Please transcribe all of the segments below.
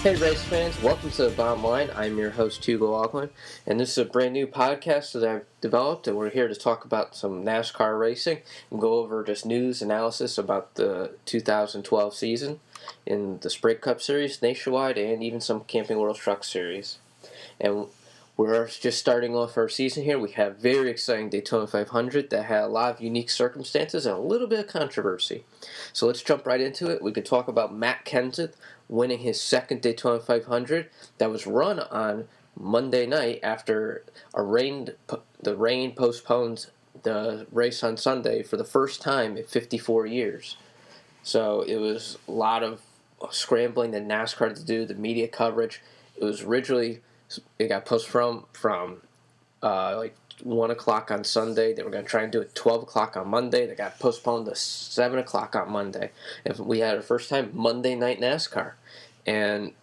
Hey race fans, welcome to the Bottom Line. I'm your host Hugo Olguin, and this is a brand new podcast that I've developed, and we're here to talk about some NASCAR racing and go over just news analysis about the 2012 season in the Sprint Cup Series nationwide and even some Camping World Truck Series. And we're just starting off our season here. We have very exciting Daytona 500 that had a lot of unique circumstances and a little bit of controversy. So let's jump right into it. We could talk about Matt Kenseth winning his second Daytona 500 that was run on Monday night after the rain postponed the race on Sunday for the first time in 54 years. So it was a lot of scrambling that NASCAR had to do, the media coverage. It got postponed from like 1 o'clock on Sunday. They were going to try and do it 12 o'clock on Monday. They got postponed to 7 o'clock on Monday. And we had our first time Monday night NASCAR. And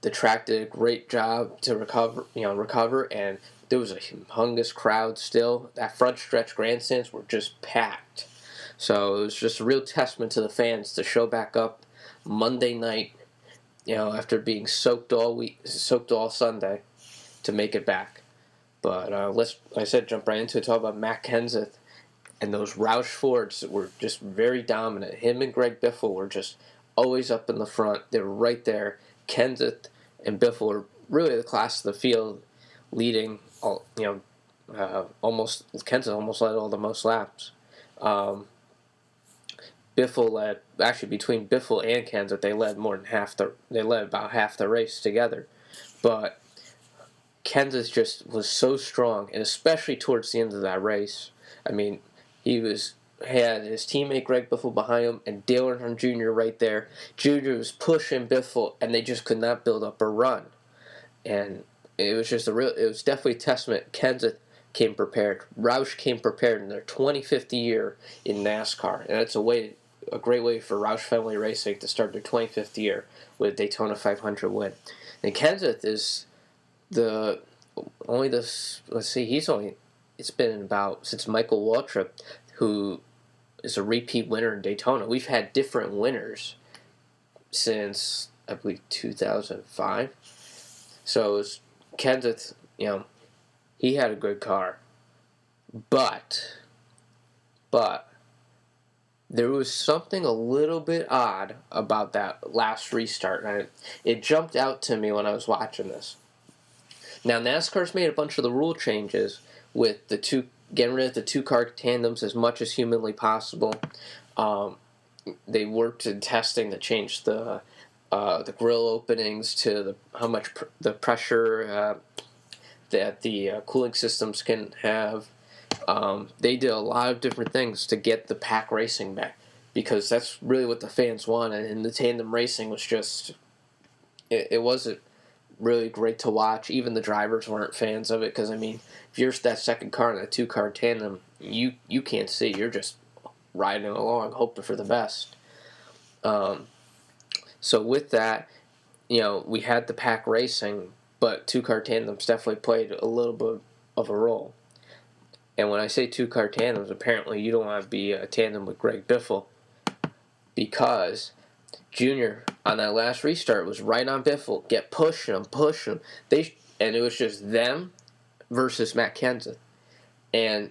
the track did a great job to recover, and there was a humongous crowd still. That front stretch grandstands were just packed. So it was just a real testament to the fans to show back up Monday night, after being soaked all Sunday, to make it back. But let's, like I said, jump right into it. Talk about Matt Kenseth and those Roush Fords that were just very dominant. Him and Greg Biffle were just always up in the front. They were right there. Kenseth and Biffle were really the class of the field, leading. Kenseth almost led all the most laps. Biffle led, actually between Biffle and Kenseth, they led about half the race together. But Kenseth just was so strong, and especially towards the end of that race. I mean, had his teammate Greg Biffle behind him and Dale Earnhardt Jr. right there. Jr. was pushing Biffle, and they just could not build up a run. And it was definitely a testament. Kenseth came prepared. Roush came prepared in their 25th year in NASCAR, and that's a great way for Roush Family Racing to start their 25th year with a Daytona 500 win. And Kenseth is it's been about since Michael Waltrip, who is a repeat winner in Daytona. We've had different winners since, I believe, 2005. So Kenseth, he had a good car. But there was something a little bit odd about that last restart. And it jumped out to me when I was watching this. Now, NASCAR's made a bunch of the rule changes with getting rid of the two-car tandems as much as humanly possible. They worked in testing to change the grill openings to how much the pressure that the cooling systems can have. They did a lot of different things to get the pack racing back, because that's really what the fans wanted. And the tandem racing was just, it wasn't really great to watch. Even the drivers weren't fans of it, because, I mean, if you're that second car in a two-car tandem, you can't see. You're just riding along, hoping for the best. So with that, we had the pack racing, but two-car tandems definitely played a little bit of a role. And when I say two-car tandems, apparently you don't want to be a tandem with Greg Biffle, because Junior on that last restart was right on Biffle, pushing him. And it was just them versus Matt Kenseth, and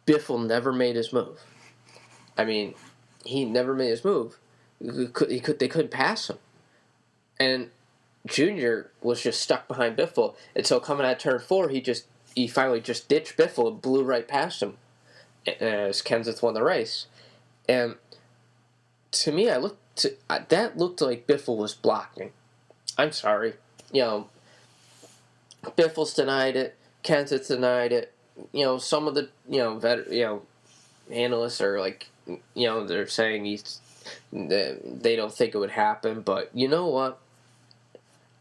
Biffle never made his move. I mean, he never made his move. They couldn't pass him, and Junior was just stuck behind Biffle. And so coming out turn 4, he finally just ditched Biffle and blew right past him as Kenseth won the race. And to me, that looked like Biffle was blocking. I'm sorry. Biffle's denied it. Kenseth denied it. Some of the, analysts are like, they're saying they don't think it would happen. But you know what?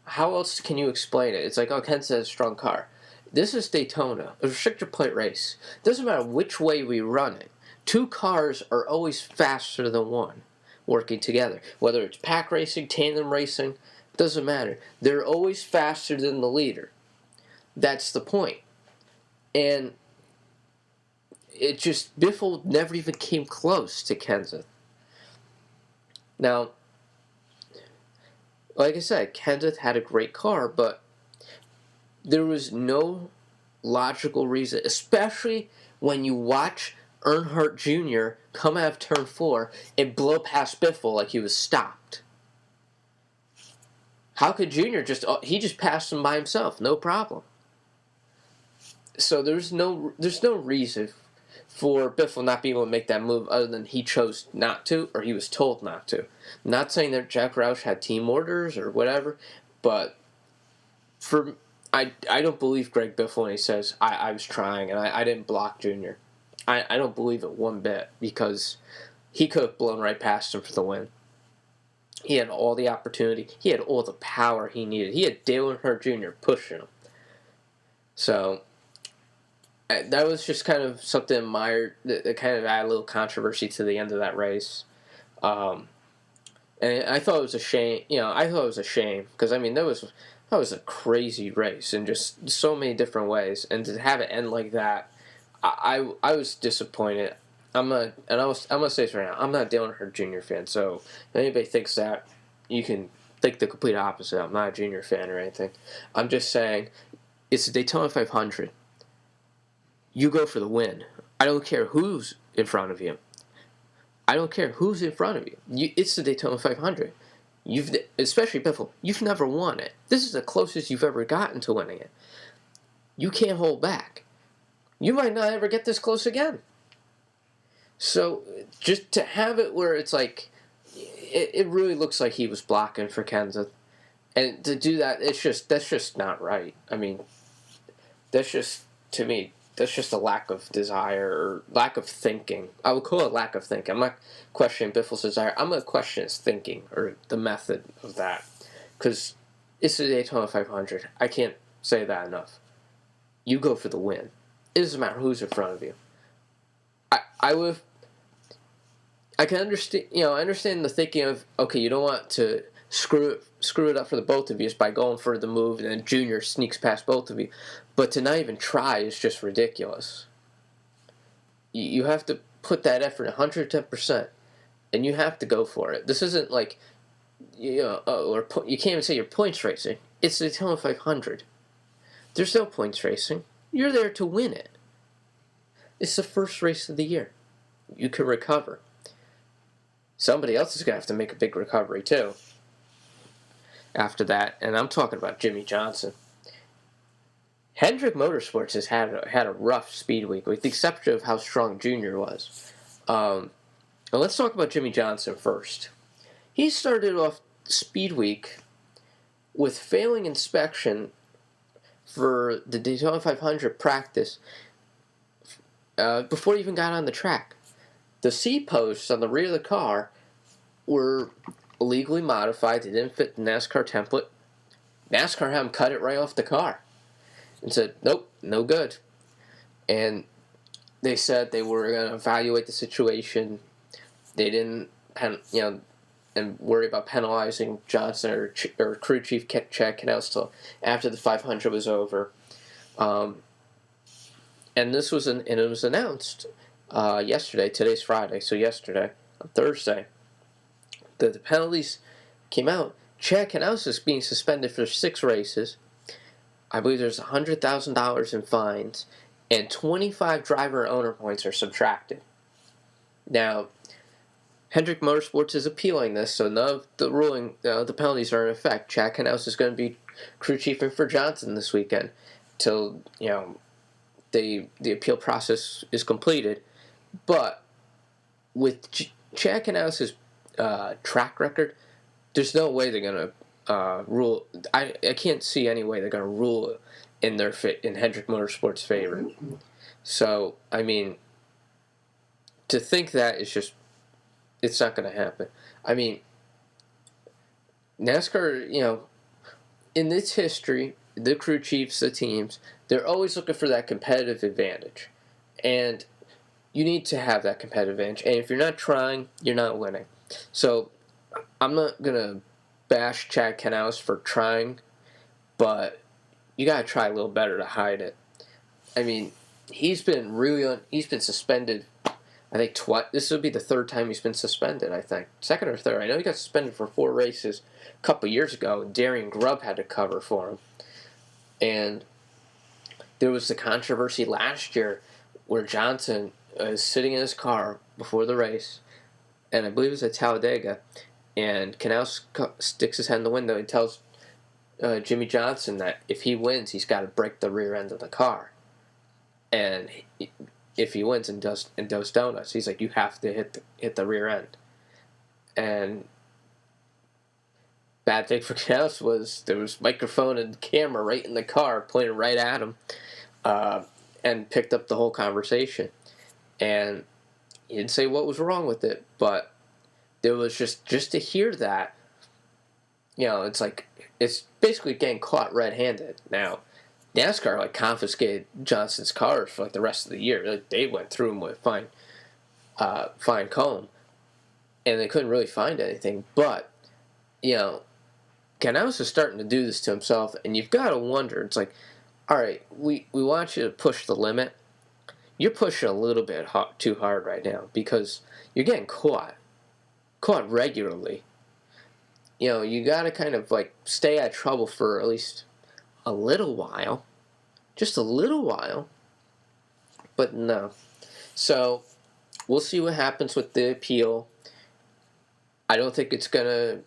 How else can you explain it? It's like, Kenseth has a strong car. This is Daytona, a restrictor plate race. It doesn't matter which way we run it. Two cars are always faster than one working together. Whether it's pack racing, tandem racing, it doesn't matter. They're always faster than the leader. That's the point. And Biffle never even came close to Kenseth. Now, like I said, Kenseth had a great car, but there was no logical reason, especially when you watch Earnhardt Jr. come out of turn 4 and blow past Biffle like he was stopped. How could Jr. he just passed him by himself, no problem. So there's no reason for Biffle not being able to make that move other than he chose not to or he was told not to. I'm not saying that Jack Roush had team orders or whatever, but I don't believe Greg Biffle when he says, I was trying and I didn't block Jr. I don't believe it one bit because he could have blown right past him for the win. He had all the opportunity. He had all the power he needed. He had Dale Earnhardt Jr. pushing him. So that was just kind of something admired that kind of added a little controversy to the end of that race. And I thought it was a shame. I thought it was a shame because that was a crazy race in just so many different ways, and to have it end like that, I was disappointed. I'm gonna say this right now. I'm not a Dale Earnhardt Jr. fan, so if anybody thinks that, you can think the complete opposite. I'm not a Junior fan or anything. I'm just saying, it's the Daytona 500. You go for the win. I don't care who's in front of you. It's the Daytona 500. Especially Biffle, you've never won it. This is the closest you've ever gotten to winning it. You can't hold back. You might not ever get this close again. So just to have it where it's like, it really looks like he was blocking for Kenseth, and to do that, that's just not right. I mean, to me, that's just a lack of desire or lack of thinking. I would call it lack of thinking. I'm not questioning Biffle's desire. I'm going to question his thinking or the method of that. Because it's the Daytona 500. I can't say that enough. You go for the win. It doesn't matter who's in front of you. I can understand. I understand the thinking of, okay, you don't want to screw it up for the both of you by going for the move, and then Junior sneaks past both of you. But to not even try is just ridiculous. You have to put that effort 110%, and you have to go for it. This isn't like, or you can't even say you're points racing. It's the Daytona 500. There's no points racing. You're there to win it. It's the first race of the year. You can recover. Somebody else is going to have to make a big recovery, too, after that. And I'm talking about Jimmie Johnson. Hendrick Motorsports has had a rough speed week, with the exception of how strong Junior was. Now let's talk about Jimmie Johnson first. He started off speed week with failing inspection for the Daytona 500 practice before he even got on the track. The C-posts on the rear of the car were illegally modified. They didn't fit the NASCAR template. NASCAR had him cut it right off the car and said, nope, no good. And they said they were going to evaluate the situation. They didn't, and worry about penalizing Johnson or crew chief Chad Knaus till after the 500 was over. And it was announced yesterday. Today's Friday, so yesterday, on Thursday, that the penalties came out. Chad Knaus is being suspended for 6 races. I believe there's $100,000 in fines, and 25 driver owner points are subtracted. Now, Hendrick Motorsports is appealing this, so none of the the penalties are in effect. Chad Knaus is going to be crew chiefing for Johnson this weekend till the appeal process is completed. But with Chad Knaus' track record, there's no way they're going to rule. I can't see any way they're going to rule in Hendrick Motorsports' favor. So, I mean, to think that is just, it's not going to happen. I mean, NASCAR, in its history, the crew chiefs, the teams, they're always looking for that competitive advantage. And you need to have that competitive advantage. And if you're not trying, you're not winning. So I'm not going to bash Chad Knaus for trying, but you got to try a little better to hide it. I mean, he's been suspended, I think this would be the third time he's been suspended, I think. Second or third. I know he got suspended for 4 races a couple years ago. Darian Grubb had to cover for him. And there was the controversy last year where Johnson is sitting in his car before the race, and I believe it was at Talladega, and Canals sticks his head in the window and tells Jimmie Johnson that if he wins, he's got to break the rear end of the car. And if he wins and does donuts, he's like, you have to hit the rear end. And bad thing for Canals was there was microphone and camera right in the car pointed right at him, and picked up the whole conversation. And he didn't say what was wrong with it, but there was just to hear that, it's like, it's basically getting caught red-handed. Now, NASCAR confiscated Johnson's cars for the rest of the year. They went through them with fine comb, and they couldn't really find anything. But Canals is starting to do this to himself, and you've got to wonder. It's like, all right, we want you to push the limit. You're pushing a little bit too hard right now because you're getting caught regularly. You got to kind of stay out of trouble for at least a little while, just a little while. But no. So we'll see what happens with the appeal. I don't think it's gonna,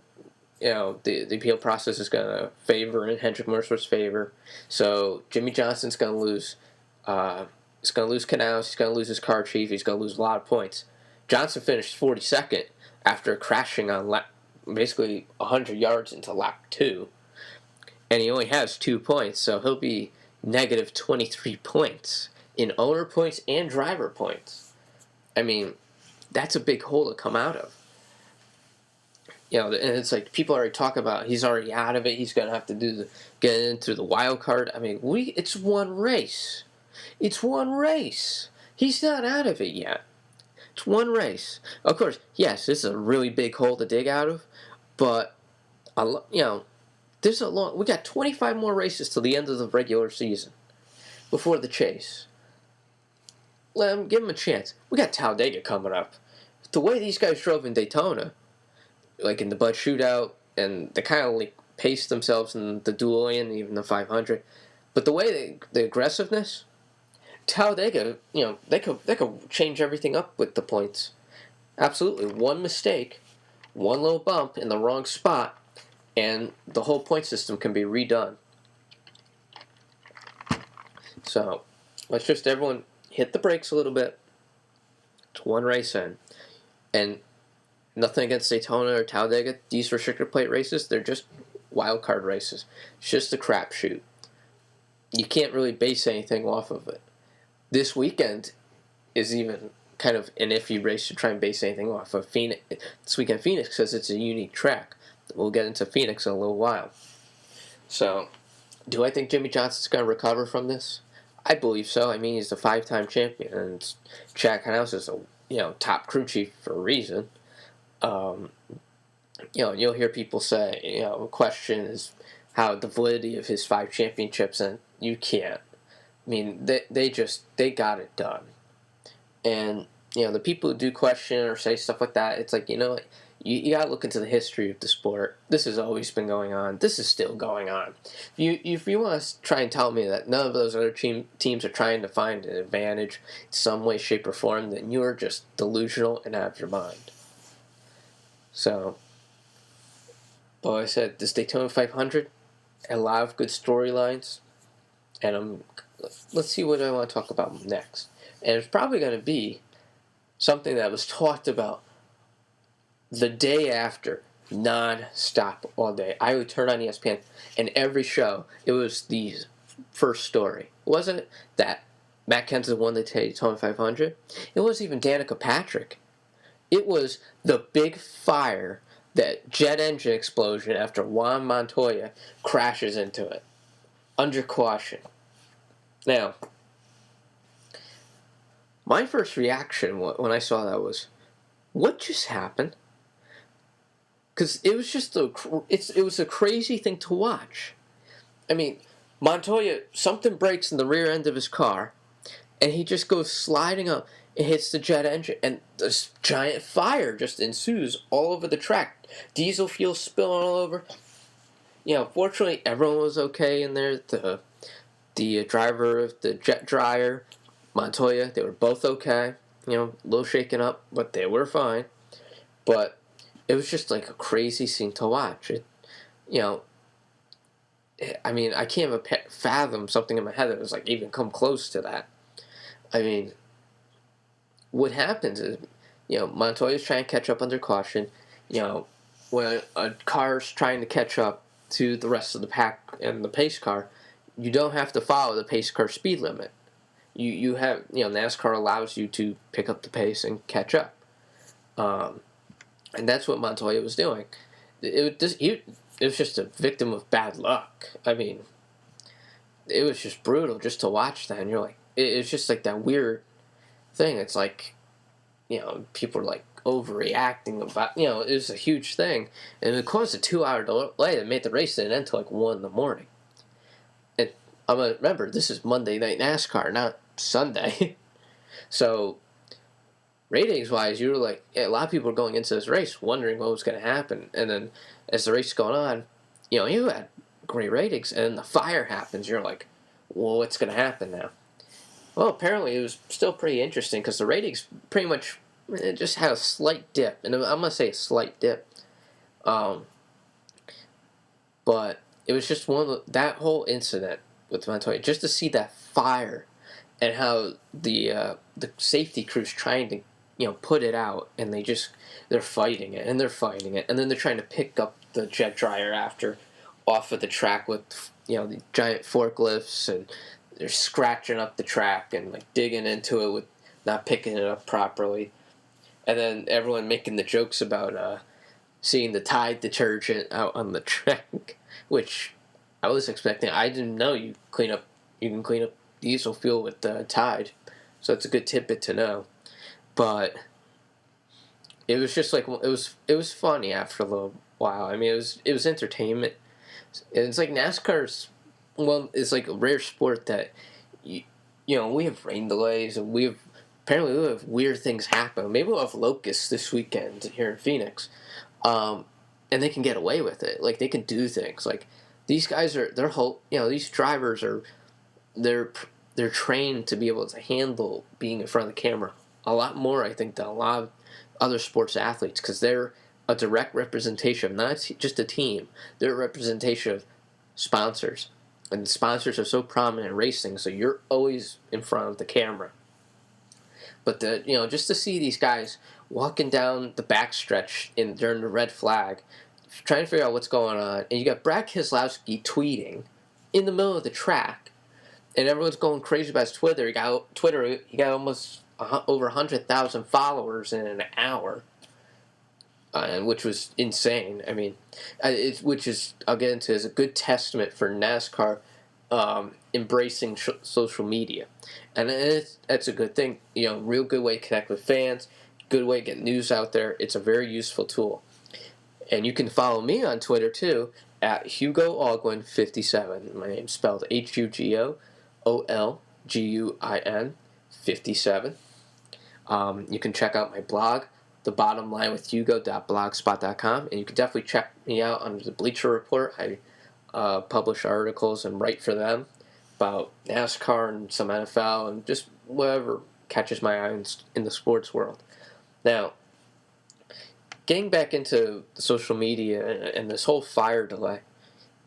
the appeal process is gonna favor in Hendrick Motorsport's favor. So Jimmie Johnson's gonna lose. He's gonna lose Canals. He's gonna lose his car chief. He's gonna lose a lot of points. Johnson finished 42nd after crashing on basically 100 yards into lap 2. And he only has 2 points, so he'll be negative 23 points in owner points and driver points. I mean, that's a big hole to come out of. And it's like people already talk about he's already out of it. He's going to have to get in through the wild card. I mean, it's one race. It's one race. He's not out of it yet. It's one race. Of course, yes, this is a really big hole to dig out of, but there's we got 25 more races till the end of the regular season before the chase. Give him a chance. We got Talladega coming up. The way these guys drove in Daytona, in the Bud Shootout, and they kind of paced themselves in the dual and even the 500, but the way the aggressiveness, Talladega, they could change everything up with the points. Absolutely, one mistake, one little bump in the wrong spot, and the whole point system can be redone. So let's just everyone hit the brakes a little bit. It's one race in, and nothing against Daytona or Talladega. These restrictor plate races, they're just wild card races. It's just a crapshoot. You can't really base anything off of it. This weekend is even kind of an iffy race to try and base anything off of. This weekend, Phoenix says it's a unique track. We'll get into Phoenix in a little while. So, do I think Jimmie Johnson's going to recover from this? I believe so. I mean, he's the 5-time champion, and Chad Knaus is a top crew chief for a reason. You'll hear people say, question is how the validity of his 5 championships, and you can't. I mean, they got it done. And, the people who do question or say stuff like that, it's like, you got to look into the history of the sport. This has always been going on. This is still going on. If you want to try and tell me that none of those other teams are trying to find an advantage in some way, shape, or form, then you're just delusional and out of your mind. So, like I said, this Daytona 500, a lot of good storylines, and let's see what I want to talk about next. And it's probably going to be something that was talked about the day after, non-stop all day. I would turn on ESPN, and every show, it was the first story. It wasn't that Matt Kenseth won the Daytona 500. It wasn't even Danica Patrick. It was the big fire, that jet engine explosion after Juan Montoya crashes into it. Under caution. Now, my first reaction when I saw that was, what just happened? Because it was just it was a crazy thing to watch. I mean, Montoya, something breaks in the rear end of his car, and he just goes sliding up. It hits the jet engine, and this giant fire just ensues all over the track. Diesel fuel spilling all over. Fortunately, everyone was okay in there. The driver of the jet dryer, Montoya, they were both okay. A little shaken up, but they were fine. But it was just like a crazy scene to watch. I can't even fathom something in my head that was like even come close to that. I mean, what happens is, Montoya's trying to catch up under caution. When a car's trying to catch up to the rest of the pack and the pace car, you don't have to follow the pace car speed limit. You have, NASCAR allows you to pick up the pace and catch up. And that's what Montoya was doing. It was just a victim of bad luck. I mean, it was just brutal just to watch that. And you're like, it's just like that weird thing. It's like, people are like overreacting about, it was a huge thing. And it caused a 2-hour delay that made the race end until like 1 in the morning. And remember, this is Monday Night NASCAR, not Sunday. So, ratings-wise, you were like, a lot of people were going into this race wondering what was going to happen. And then as the race is going on, you had great ratings, and then the fire happens. You're like, well, what's going to happen now? Well, apparently it was still pretty interesting because the ratings pretty much just had a slight dip. And I'm going to say a slight dip. But it was just that whole incident with Montoya, just to see that fire and how the safety crew's trying to put it out, and they're fighting it, and then they're trying to pick up the jet dryer off of the track with the giant forklifts, and they're scratching up the track and like digging into it with not picking it up properly, and then everyone making the jokes about seeing the Tide detergent out on the track, which I was expecting. I didn't know you can clean up diesel fuel with Tide, so it's a good tidbit to know. But it was just like it was funny after a little while. I mean, it was entertainment. It's like NASCAR's, it's like a rare sport that we have rain delays, and apparently we have weird things happen. Maybe we'll have locusts this weekend here in Phoenix, and they can get away with it. Like, they can do things. Like, these guys these drivers are they're trained to be able to handle being in front of the camera a lot more, I think, than a lot of other sports athletes, because they're a direct representation of not just a team, they're a representation of sponsors. And sponsors are so prominent in racing, so you're always in front of the camera. But just to see these guys walking down the backstretch during the red flag, trying to figure out what's going on, and you got Brad Keselowski tweeting in the middle of the track, and everyone's going crazy about his Twitter. He got almost over 100,000 followers in an hour, which was insane. I mean, which is, I'll get into, is a good testament for NASCAR embracing social media, and that's a good thing. Real good way to connect with fans, good way to get news out there. It's a very useful tool, and you can follow me on Twitter too at Hugo Olguin 57. My name's spelled HUGOOLGUIN 57. You can check out my blog, thebottomlinewithhugo.blogspot.com, and you can definitely check me out under the Bleacher Report. I publish articles and write for them about NASCAR and some NFL and just whatever catches my eye in the sports world. Now, getting back into the social media and this whole fire delay,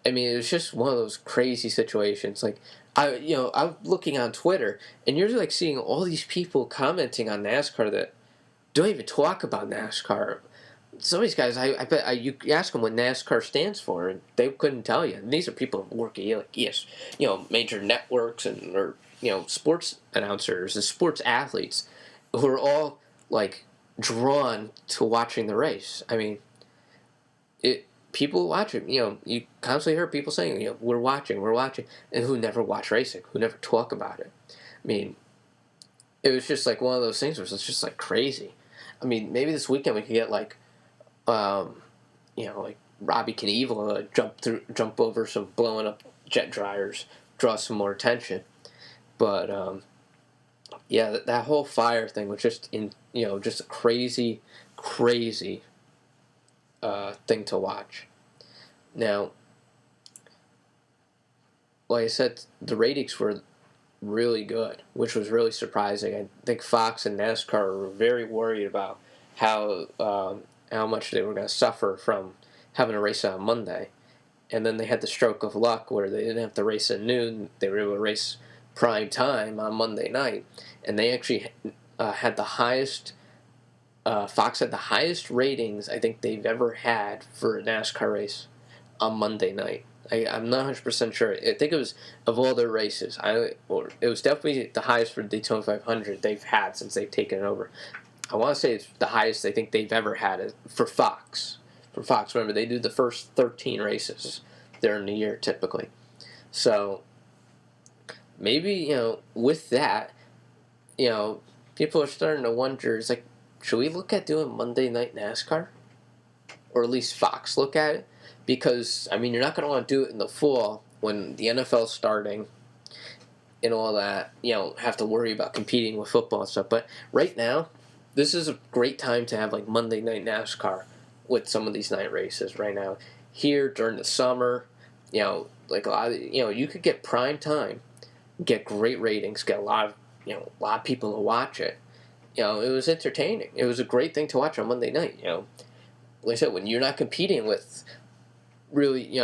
I mean, it was just one of those crazy situations. Like, I'm looking on Twitter, and you're like seeing all these people commenting on NASCAR that don't even talk about NASCAR. Some of these guys, I bet you ask them what NASCAR stands for, and they couldn't tell you. And these are people working like major networks or sports announcers and sports athletes who are all like drawn to watching the race. I mean, people watch it. You constantly hear people saying, we're watching, and who never watch racing, who never talk about it. I mean, it was just like one of those things where it's just like crazy. I mean, maybe this weekend we could get like Robbie Knievel jump over some blowing up jet dryers, draw some more attention. But yeah, that whole fire thing was just just a crazy, crazy thing to watch. Now, like I said, the ratings were really good, which was really surprising. I think Fox and NASCAR were very worried about how much they were going to suffer from having to race on Monday, and then they had the stroke of luck where they didn't have to race at noon; they were able to race prime time on Monday night, and they actually had the highest. Fox had the highest ratings I think they've ever had for a NASCAR race on Monday night. I'm not 100% sure. I think it was of all their races. It was definitely the highest for the Daytona 500 they've had since they've taken it over. I want to say it's the highest I think they've ever had for Fox. For Fox, remember they do the first 13 races during the year typically. So maybe with that, people are starting to wonder. It's like, should we look at doing Monday Night NASCAR, or at least Fox look at it? Because, I mean, you're not going to want to do it in the fall when the NFL's starting and all that. Have to worry about competing with football and stuff. But right now, this is a great time to have, like, Monday Night NASCAR with some of these night races right now. Here, during the summer, like a lot of, you could get prime time, get great ratings, get a lot of people to watch it. It was entertaining. It was a great thing to watch on Monday night, Like I said, when you're not competing with really,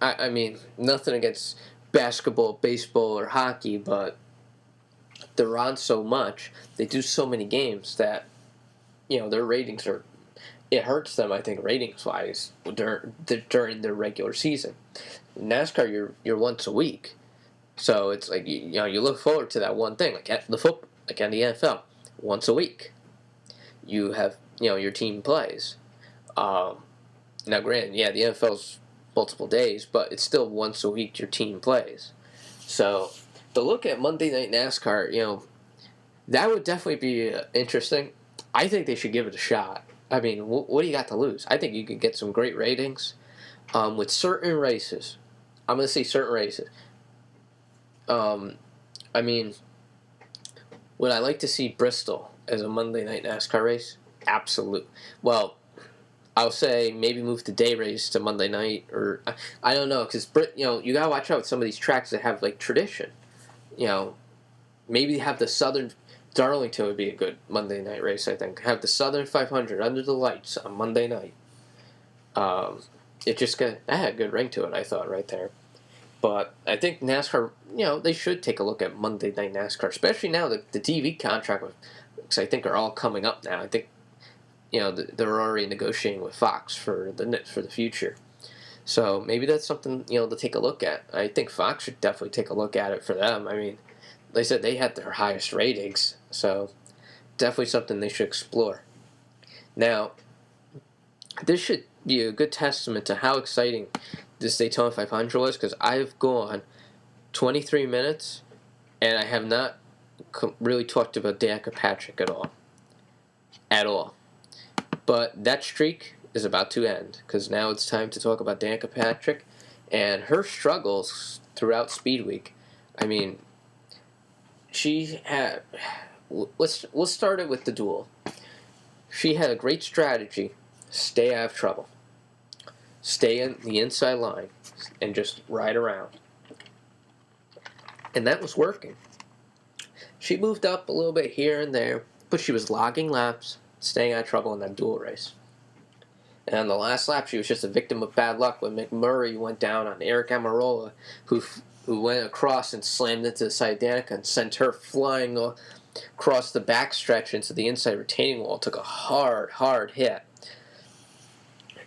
I mean, nothing against basketball, baseball, or hockey, but they're on so much. They do so many games that, their ratings are. It hurts them, I think, ratings wise during their regular season. In NASCAR, you're once a week, so it's like you look forward to that one thing, like at the football, like at the NFL, once a week. You have your team plays. Now, granted, yeah, the NFL's multiple days, but it's still once a week your team plays. So, to look at Monday Night NASCAR, that would definitely be interesting. I think they should give it a shot. I mean, what do you got to lose? I think you could get some great ratings with certain races. I'm going to say certain races. I mean, would I like to see Bristol as a Monday Night NASCAR race? Absolute. Well, I'll say maybe move the day race to Monday night, or I don't know, because you gotta watch out with some of these tracks that have like tradition. Maybe have the Southern Darlington would be a good Monday night race. I think have the Southern 500 under the lights on Monday night. That had a good ring to it. I thought right there. But I think NASCAR, they should take a look at Monday Night NASCAR, especially now that the TV contract, because I think are all coming up now. I think, they're already negotiating with Fox for the future. So maybe that's something, to take a look at. I think Fox should definitely take a look at it for them. I mean, they said they had their highest ratings, so definitely something they should explore. Now, this should be a good testament to how exciting this Daytona 500 was, because I've gone 23 minutes and I have not really talked about Danicamania at all. At all. But that streak is about to end, because now it's time to talk about Danicamania and her struggles throughout Speed Week. I mean, she had. Let's start it with the duel. She had a great strategy: stay out of trouble, stay in the inside line, and just ride around. And that was working. She moved up a little bit here and there, but she was logging laps, staying out of trouble in that duel race. And on the last lap, she was just a victim of bad luck when McMurray went down on Eric Amarola, who went across and slammed into the side of Danica and sent her flying across the backstretch into the inside retaining wall. Took a hard hit.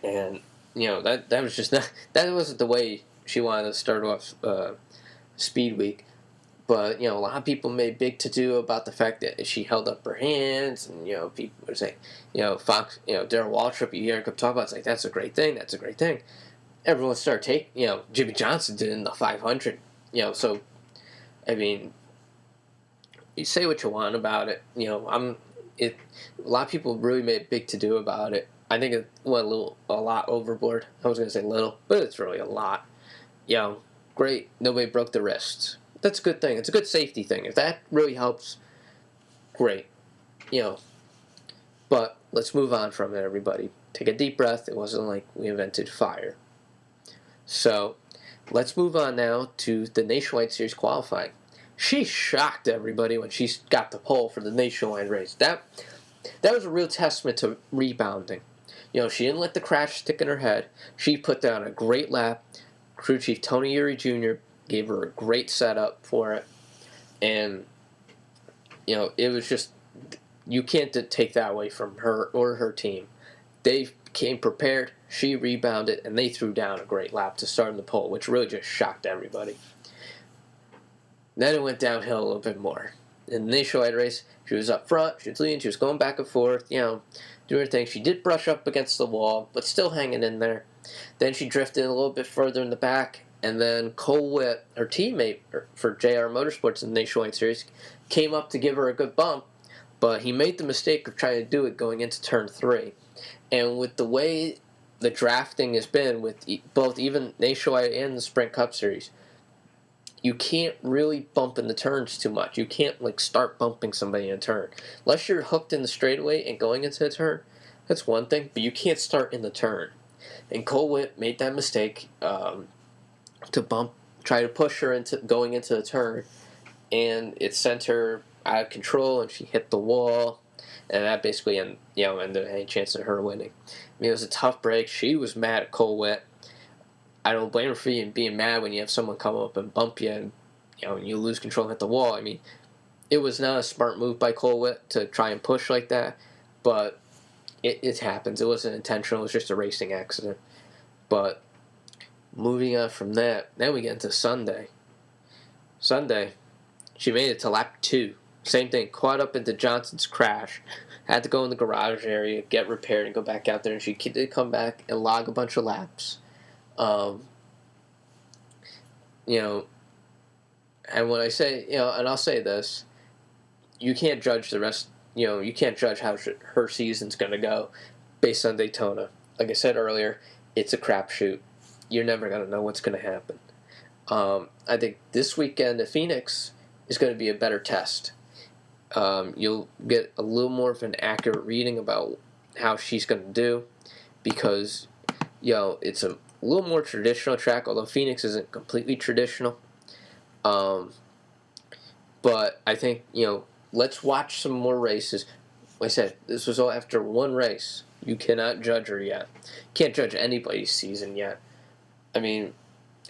And, that was just not, that wasn't the way she wanted to start off Speed Week. But, a lot of people made big to-do about the fact that she held up her hands, and, people were saying, Fox, Darrell Waltrip, you hear him talk about, it's like, that's a great thing. Everyone started taking, Jimmie Johnson did in the 500, so, I mean, you say what you want about it, a lot of people really made big to-do about it. I think it went a lot overboard. I was going to say little, but it's really a lot. Great, nobody broke the wrists. That's a good thing. It's a good safety thing. If that really helps great, you know. But let's move on from it, everybody. Take a deep breath. It wasn't like we invented fire. So let's move on now to the Nationwide Series qualifying. She shocked everybody when she got the pole for the Nationwide race. That was a real testament to rebounding. You know, she didn't let the crash stick in her head. She put down a great lap. Crew Chief Tony Eury Jr. gave her a great setup for it. And, you know, it was just, you can't take that away from her or her team. They came prepared, she rebounded, and they threw down a great lap to start in the pole, which really just shocked everybody. Then it went downhill a little bit more. In the nationwide race, she was up front, she was leading, she was going back and forth, you know, doing her thing. She did brush up against the wall, but still hanging in there. Then she drifted a little bit further in the back, and then Cole Witt, her teammate for JR Motorsports in the Nationwide Series, came up to give her a good bump, but he made the mistake of trying to do it going into turn 3. And with the way the drafting has been with both even Nationwide and the Sprint Cup Series, you can't really bump in the turns too much. You can't like start bumping somebody in a turn. Unless you're hooked in the straightaway and going into a turn, that's one thing, but you can't start in the turn. And Cole Witt made that mistake to try to push her into going into the turn, and it sent her out of control, and she hit the wall, and that basically ended any chance of her winning. I mean, it was a tough break. She was mad at Cole Witt. I don't blame her for being mad when you have someone come up and bump you, and you lose control and hit the wall. I mean, it was not a smart move by Cole Witt to try and push like that, but it happens. It wasn't intentional. It was just a racing accident. But moving on from that, now we get into Sunday. Sunday, she made it to lap 2. Same thing, caught up into Johnson's crash. Had to go in the garage area, get repaired, and go back out there. And she did come back and log a bunch of laps. And when I say, and I'll say this, you can't judge the rest, you can't judge how her season's going to go based on Daytona. Like I said earlier, it's a crapshoot. You're never going to know what's going to happen. I think this weekend at Phoenix is going to be a better test. You'll get a little more of an accurate reading about how she's going to do because, it's a little more traditional track, although Phoenix isn't completely traditional. But I think, let's watch some more races. Like I said, this was all after one race. You cannot judge her yet. Can't judge anybody's season yet. I mean,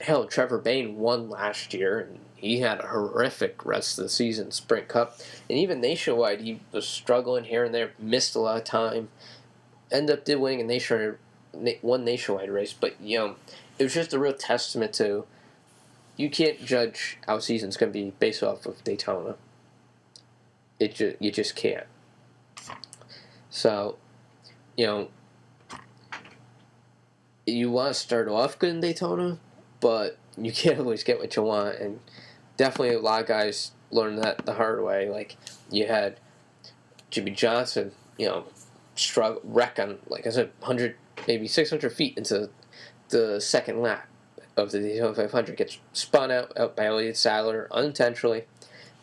hell, Trevor Bayne won last year, and he had a horrific rest of the season, Sprint Cup. And even nationwide, he was struggling here and there, missed a lot of time. Ended up winning one nationwide race, but, it was just a real testament to you can't judge how a season's going to be based off of Daytona. You just can't. So, you want to start off good in Daytona, but you can't always get what you want, and definitely a lot of guys learned that the hard way. Like, you had Jimmie Johnson, wreck on, like I said, 100, maybe 600 feet into the second lap of the Daytona 500, gets spun out by Elliott Sadler unintentionally,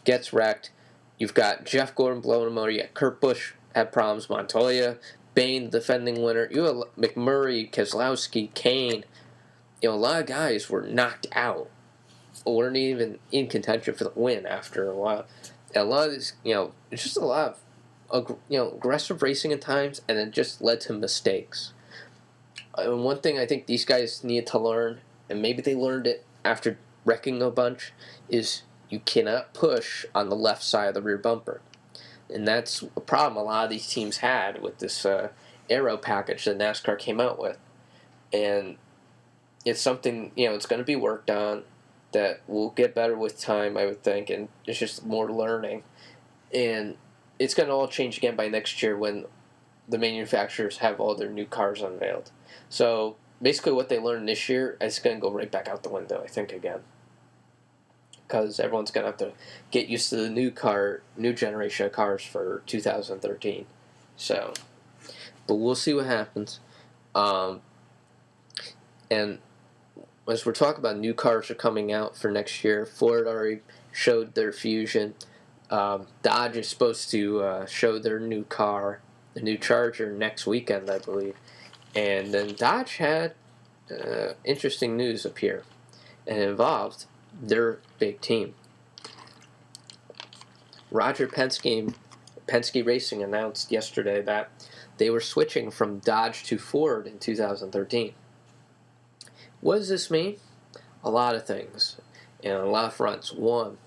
gets wrecked. You've got Jeff Gordon blowing a motor. You got Kurt Busch had problems. Montoya, Bayne, the defending winner. You have McMurray, Keselowski, Kane. A lot of guys were knocked out or weren't even in contention for the win after a while. And a lot of this, it's just a lot of, aggressive racing at times, and it just led to mistakes. And one thing I think these guys need to learn, and maybe they learned it after wrecking a bunch, is you cannot push on the left side of the rear bumper. And that's a problem a lot of these teams had with this aero package that NASCAR came out with. And it's something, it's going to be worked on that will get better with time, I would think, and it's just more learning. And it's going to all change again by next year when the manufacturers have all their new cars unveiled. So basically what they learned this year is going to go right back out the window, I think, again. Because everyone's going to have to get used to the new generation of cars for 2013. So, but we'll see what happens. And as we're talking about new cars are coming out for next year, Ford already showed their Fusion. Dodge is supposed to show their new car, the new Charger, next weekend, I believe. And then Dodge had interesting news appear, and it involved their big team. Roger Penske Racing announced yesterday that they were switching from Dodge to Ford in 2013. What does this mean? A lot of things, and a lot of fronts. One,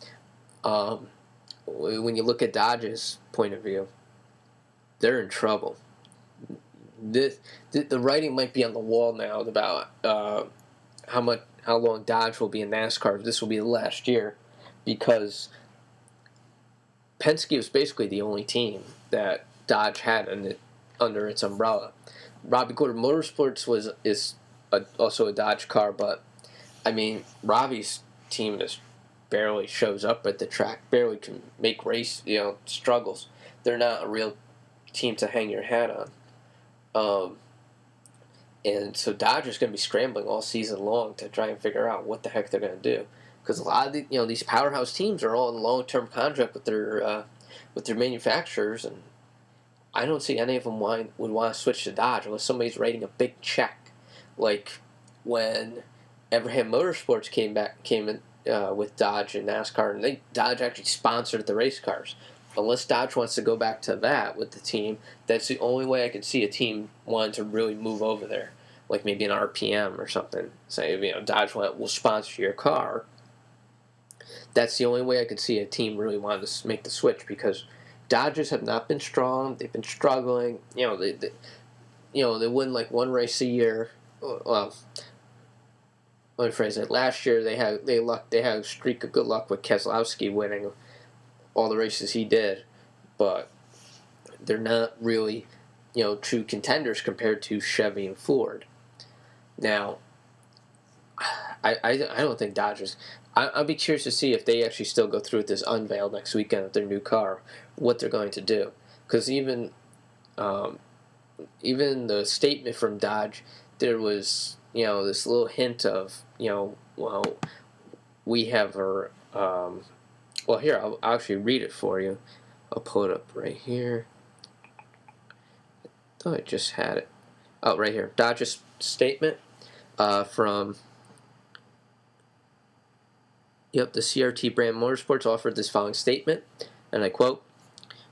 when you look at Dodge's point of view, they're in trouble. The writing might be on the wall now about how long Dodge will be in NASCAR. This will be the last year, because Penske was basically the only team that Dodge had under its umbrella. Robbie Gordon Motorsports is also a Dodge car, but I mean, Robbie's team barely shows up at the track, barely can make race, struggles. They're not a real team to hang your hat on. And so Dodge is going to be scrambling all season long to try and figure out what the heck they're going to do. Because a lot of these powerhouse teams are all in long-term contract with their manufacturers, and I don't see any of them would want to switch to Dodge unless somebody's writing a big check, like when Everham Motorsports came in with Dodge and NASCAR, and Dodge actually sponsored the race cars. Unless Dodge wants to go back to that with the team, that's the only way I can see a team wanting to really move over there, like maybe an RPM or something. Say, Dodge will sponsor your car. That's the only way I could see a team really wanting to make the switch, because Dodgers have not been strong. They've been struggling. They win like one race a year. Well, let me phrase it. Last year they had a streak of good luck with Keselowski winning all the races he did, but they're not really, true contenders compared to Chevy and Ford. Now, I don't think Dodgers. I'll be curious to see if they actually still go through with this unveil next weekend of their new car, what they're going to do. Because even the statement from Dodge, there was this little hint of we have our here I'll actually read it for you. I'll pull it up right here. I thought I just had it. Oh, right here. Dodge's statement from. Yep, the CRT brand Motorsports offered this following statement, and I quote,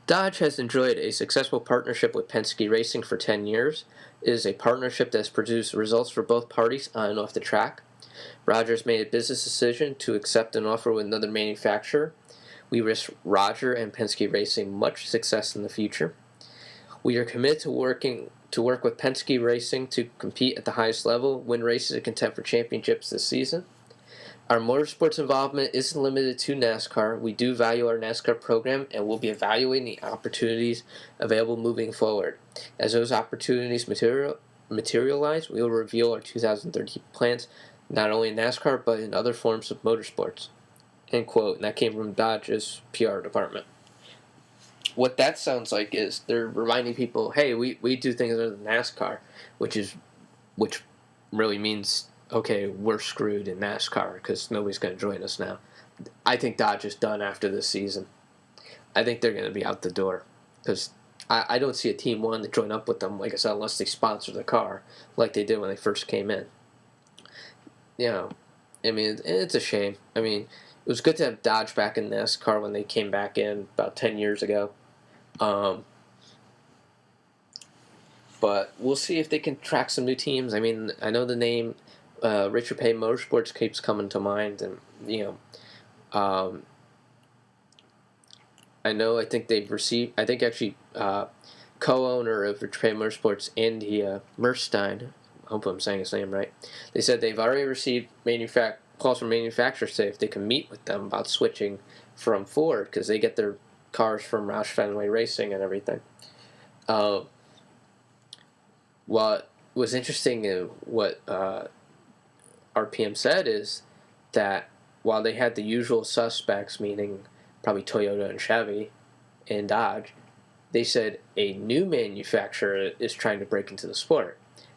"Dodge has enjoyed a successful partnership with Penske Racing for 10 years. It is a partnership that has produced results for both parties on and off the track. Rogers made a business decision to accept an offer with another manufacturer. We wish Roger and Penske Racing much success in the future. We are committed to work with Penske Racing to compete at the highest level, win races, and contend for championships this season. Our motorsports involvement isn't limited to NASCAR. We do value our NASCAR program and will be evaluating the opportunities available moving forward. As those opportunities materialize, we will reveal our 2013 plans, not only in NASCAR, but in other forms of motorsports." End quote. And that came from Dodge's PR department. What that sounds like is they're reminding people, hey, we do things other than NASCAR, which really means, okay, we're screwed in NASCAR because nobody's going to join us now. I think Dodge is done after this season. I think they're going to be out the door, because I don't see a team wanting to join up with them, like I said, unless they sponsor the car like they did when they first came in. It's a shame. It was good to have Dodge back in NASCAR when they came back in about 10 years ago. But we'll see if they can track some new teams. I know the name Richard Petty Motorsports keeps coming to mind, and I think they've received. I think actually co-owner of Richard Petty Motorsports, Andy Merstein. I hope I'm saying his name right. They said they've already received calls from manufacturers say if they can meet with them about switching from Ford, because they get their cars from Roush Fenway Racing and everything. What was interesting, what RPM said, is that while they had the usual suspects, meaning probably Toyota and Chevy and Dodge, they said a new manufacturer is trying to break into the sport.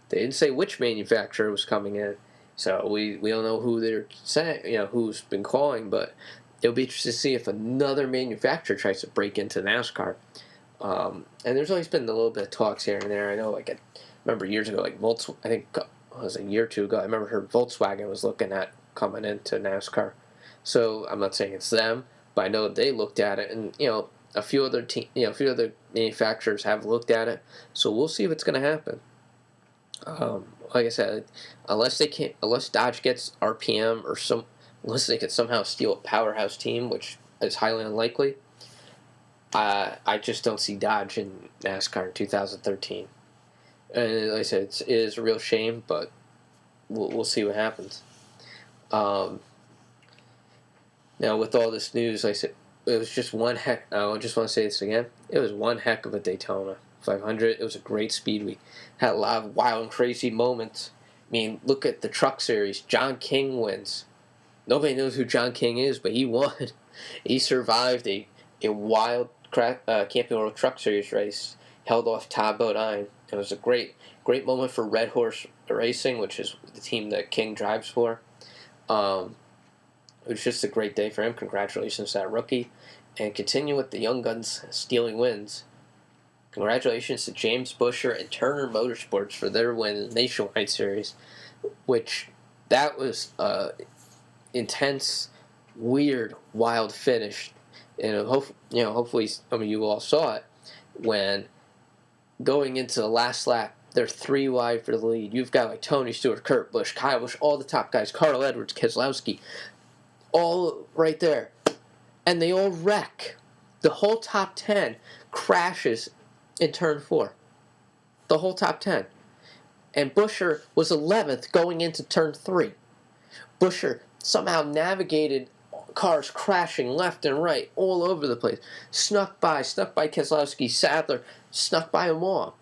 They didn't say which manufacturer was coming in, so we don't know who they're saying, who's been calling, but it'll be interesting to see if another manufacturer tries to break into NASCAR. And there's always been a little bit of talks here and there. I know, I remember years ago, I think it was a year or two ago, I remember her Volkswagen was looking at coming into NASCAR. So I'm not saying it's them, but I know they looked at it, and a few other manufacturers have looked at it. So we'll see what's going to happen. Like I said, unless Dodge gets RPM unless they could somehow steal a powerhouse team, which is highly unlikely, I just don't see Dodge in NASCAR in 2013. And like I said, it is a real shame, but we'll see what happens. Now, with all this news, like I said, it was just one heck. I just want to say this again. It was one heck of a Daytona 500. It was a great speed week. Had a lot of wild and crazy moments. I mean, look at the Truck Series. John King wins. Nobody knows who John King is, but he won. He survived a wild Camping World Truck Series race. Held off Todd Bodine. It was a great moment for Red Horse Racing, which is the team that King drives for. It was just a great day for him. Congratulations to that rookie. And continue with the young guns stealing wins. Congratulations to James Buescher and Turner Motorsports for their win in the Nationwide Series, which that was intense, weird, wild finish. And hopefully some of you all saw it when going into the last lap, they're 3 wide for the lead. You've got like Tony Stewart, Kurt Busch, Kyle Busch, all the top guys, Carl Edwards, Keselowski, all right there. And they all wreck. The whole top 10 crashes in turn 4. The whole top 10. And Buescher was 11th going into turn 3. Buescher somehow navigated cars crashing left and right all over the place. Snuck by Keselowski, Sadler, snuck by them all,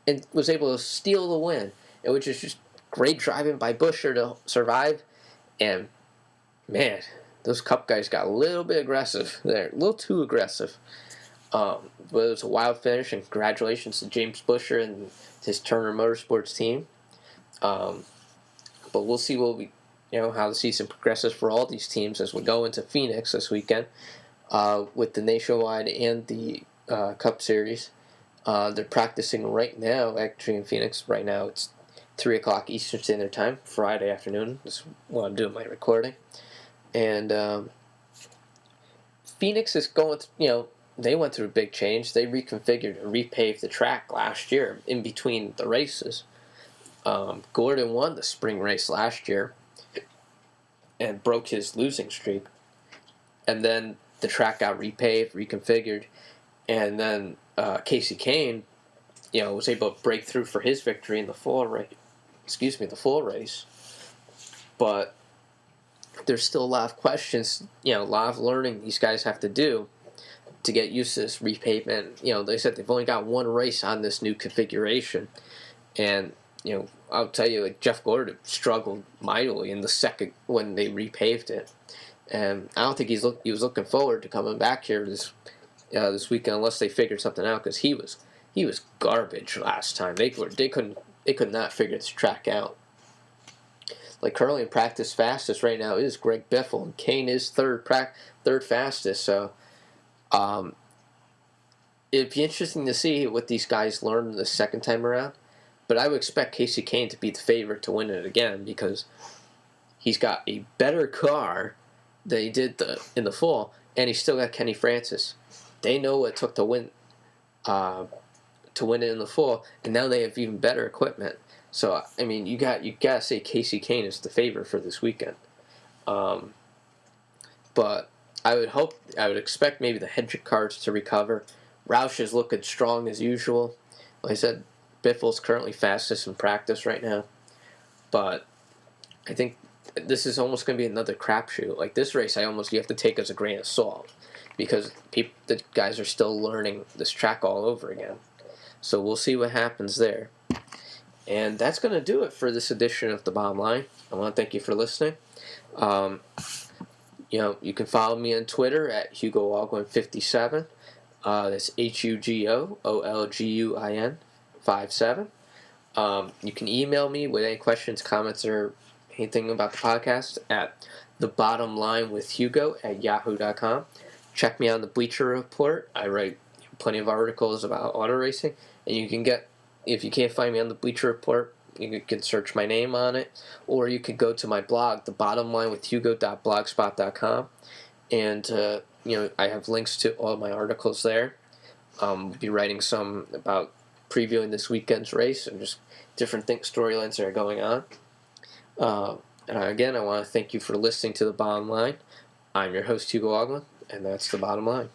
and was able to steal the win. It was just great driving by Buescher to survive. And man, those Cup guys got a little bit aggressive there, a little too aggressive. But it was a wild finish, and congratulations to James Buescher and his Turner Motorsports team. But we'll see how the season progresses for all these teams as we go into Phoenix this weekend with the Nationwide and the Cup Series. They're practicing right now, actually in Phoenix right now. It's 3 o'clock Eastern Standard Time, Friday afternoon. That's when I'm doing my recording. And Phoenix is going they went through a big change. They reconfigured and repaved the track last year in between the races. Gordon won the spring race last year and broke his losing streak. And then the track got repaved, reconfigured, and then Casey Kane, was able to break through for his victory in the full race. But there's still a lot of questions, a lot of learning these guys have to do to get used to this repavement. They said they've only got one race on this new configuration. And, I'll tell you, Jeff Gordon struggled mightily in the second when they repaved it. And I don't think he was looking forward to coming back here this weekend unless they figured something out, because he was garbage last time. They could not figure this track out. Like currently in practice fastest right now is Greg Biffle, and Kane is third fastest. So it'd be interesting to see what these guys learn the second time around. But I would expect Casey Kane to be the favorite to win it again, because he's got a better car than he did in the fall, and he's still got Kenny Francis. They know what it took to win it in the fall, and now they have even better equipment. So I mean, you gotta say Casey Kane is the favorite for this weekend. But I would expect maybe the Hendrick cars to recover. Roush is looking strong as usual. Like I said, Biffle's currently fastest in practice right now. But I think this is almost going to be another crapshoot. Like this race, you have to take as a grain of salt, because the guys are still learning this track all over again. So we'll see what happens there. And that's going to do it for this edition of The Bottom Line. I want to thank you for listening. You can follow me on Twitter at Hugo Olguin 57. That's HugoOlguin 57. You can email me with any questions, comments, or anything about the podcast at The Bottom Line with Hugo at yahoo.com. Check me on the Bleacher Report. I write plenty of articles about auto racing, and you can get, if you can't find me on the Bleacher Report, you can search my name on it, or you could go to my blog, thebottomlinewithhugo.blogspot.com, and I have links to all my articles there. I'll be writing some about previewing this weekend's race and just different storylines that are going on. And again, I want to thank you for listening to The Bottom Line. I'm your host, Hugo Olguin, and that's The Bottom Line.